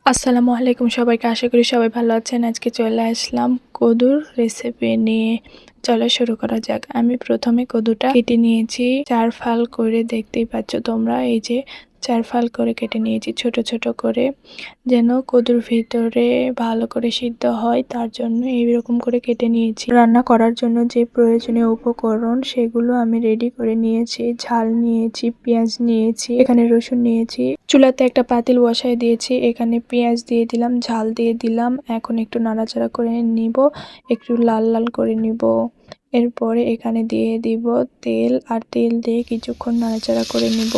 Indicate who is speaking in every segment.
Speaker 1: আসসালামু আলাইকুম সবাইকে, আশা করি সবাই ভালো আছেন। আজকে চলে আসলাম কদুর রেসিপি নিয়ে। চলো শুরু করা যাক। আমি প্রথমে কদুটা কেটে নিয়েছি 4 ফাল করে, দেখতেই পাচ্ছ তোমরা। এই যে 4 ফাল করে কেটে নিয়েছি ছোট ছোট করে, যেন কদুর ভিতরে ভালো করে সিদ্ধ হয়, তার জন্য এইরকম করে কেটে নিয়েছি। রান্না করার জন্য যে প্রয়োজনীয় উপকরণ সেগুলো আমি রেডি করে নিয়েছি। ঝাল নিয়েছি, পেঁয়াজ নিয়েছি, এখানে রসুন নিয়েছি। চুলাতে একটা পাতিল বসায় দিয়েছি, এখানে পেঁয়াজ দিয়ে দিলাম, ঝাল দিয়ে দিলাম। এখন একটু নাড়াচাড়া করে নিব, একটু লাল লাল করে নিব। এরপরে এখানে দিয়ে দিব তেল, আর তেল দিয়ে কিছুক্ষণ নাড়াচাড়া করে নিব।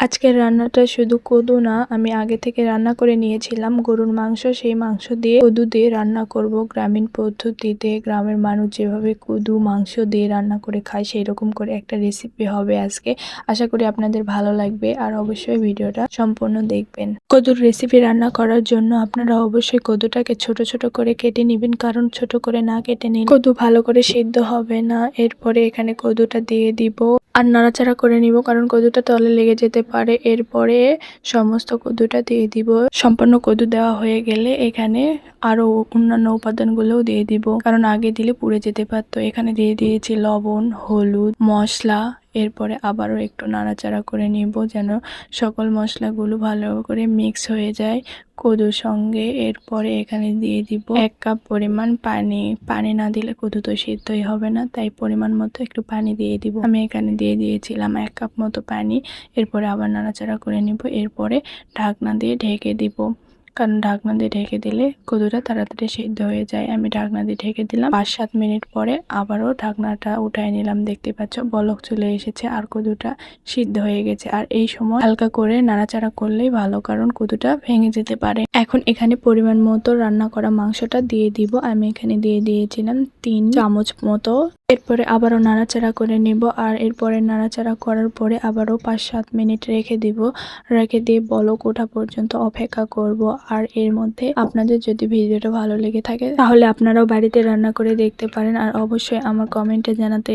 Speaker 1: আজকের রান্নাটা শুধু কদু না, আমি আগে থেকে রান্না করে নিয়েছিলাম গরুর মাংস। সেই মাংস দিয়ে কদু দিয়ে রান্না করব গ্রামীণ পদ্ধতিতে। গ্রামের মানুষ যেভাবে কদু মাংস দিয়ে রান্না করে খায়, সেই রকম করে একটা রেসিপি হবে আজকে। আশা করি আপনাদের ভালো লাগবে, আর অবশ্যই ভিডিওটা সম্পূর্ণ দেখবেন। কদুর রেসিপি রান্না করার জন্য আপনারা অবশ্যই কদুটাকে ছোট ছোট করে কেটে নেবেন, কারণ ছোট করে না কেটে নিলে কদু ভালো করে সিদ্ধ হবে না। এরপরে এখানে কদুটা দিয়ে দিব আর নাড়াচাড়া করে নিব, কারণ কদুটা তলে লেগে যেতে পারে। এরপরে সমস্ত কদুটা দিয়ে দিব। সম্পূর্ণ কদু দেওয়া হয়ে গেলে এখানে আরো অন্যান্য উপাদানগুলোও দিয়ে দিব, কারণ আগে দিলে পুড়ে যেতে পারতো। এখানে দিয়ে দিয়েছি লবণ, হলুদ, মশলা। এরপরে আবারও একটু নাড়াচাড়া করে নিব, যেন সকল মশলাগুলো ভালো করে মিক্স হয়ে যায় কদুর সঙ্গে। এরপরে এখানে দিয়ে দিব 1 কাপ পরিমাণ পানি। পানি না দিলে কদু তো সিদ্ধই হবে না, তাই পরিমাণ মতো একটু পানি দিয়ে দিব। আমি এখানে দিয়ে দিয়েছিলাম 1 কাপ মতো পানি। এরপরে আবার নাড়াচাড়া করে নিব। এরপরে ঢাকনা দিয়ে ঢেকে দিব, কারণ ঢাকনা দিয়ে ঢেকে দিলে কদুটা তাড়াতাড়ি সিদ্ধ হয়ে যায়। আমি ঢাকনা দিয়ে ঢেকে দিলাম। 5-7 মিনিট পরে আবারও ঢাকনাটা উঠাই নিলাম। দেখতে পাচ্ছ বলক চলে এসেছে আর কদুটা সিদ্ধ হয়ে গেছে। আর এই সময় হালকা করে নাড়াচাড়া করলেই ভালো, কারণ কদুটা ভেঙে যেতে পারে। এখন এখানে পরিমাণ মতো রান্না করা মাংসটা দিয়ে দিব। আমি এখানে দিয়ে দিয়েছিলাম 3 চামচ মতো। এরপরে আবারও নাড়াচাড়া করে নেব, আর এরপরে নাড়াচাড়া করার পরে আবারও 5-7 মিনিট রেখে দিব। রেখে দিয়ে বলক ওঠা পর্যন্ত অপেক্ষা করব। আর এর মধ্যে আপনাদের যদি ভিডিওটা ভালো লেগে থাকে, তাহলে আপনারাও বাড়িতে রান্না করে দেখতে পারেন। আর অবশ্যই আমার কমেন্টে জানাতে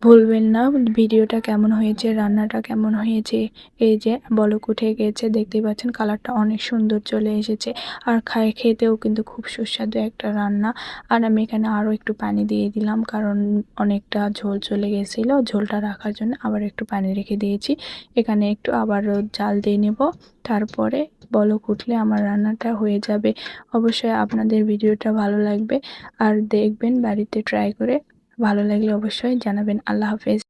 Speaker 1: ভুলবেন না ভিডিওটা কেমন হয়েছে, রান্নাটা কেমন হয়েছে। এই যে বলক উঠে গেছে, দেখতেই পাচ্ছেন কালারটা অনেক সুন্দর চলে এসেছে। আর খেতেও কিন্তু খুব সুস্বাদু একটা রান্না। আর আমি এখানে আরও একটু পানি দিয়ে দিলাম, কারণ অনেকটা ঝোল চলে গেছিল। ঝোলটা রাখার জন্য আবার একটু পানি রেখে দিয়েছি। এখানে একটু আবারও জাল দিয়ে নেব, তারপরে বলক উঠলে আমার রান্নাটা হয়ে যাবে। অবশ্যই আপনাদের ভিডিওটা ভালো লাগবে, আর দেখবেন বাড়িতে ট্রাই করে। ভালো লাগলে অবশ্যই জানাবেন। আল্লাহ হাফেজ।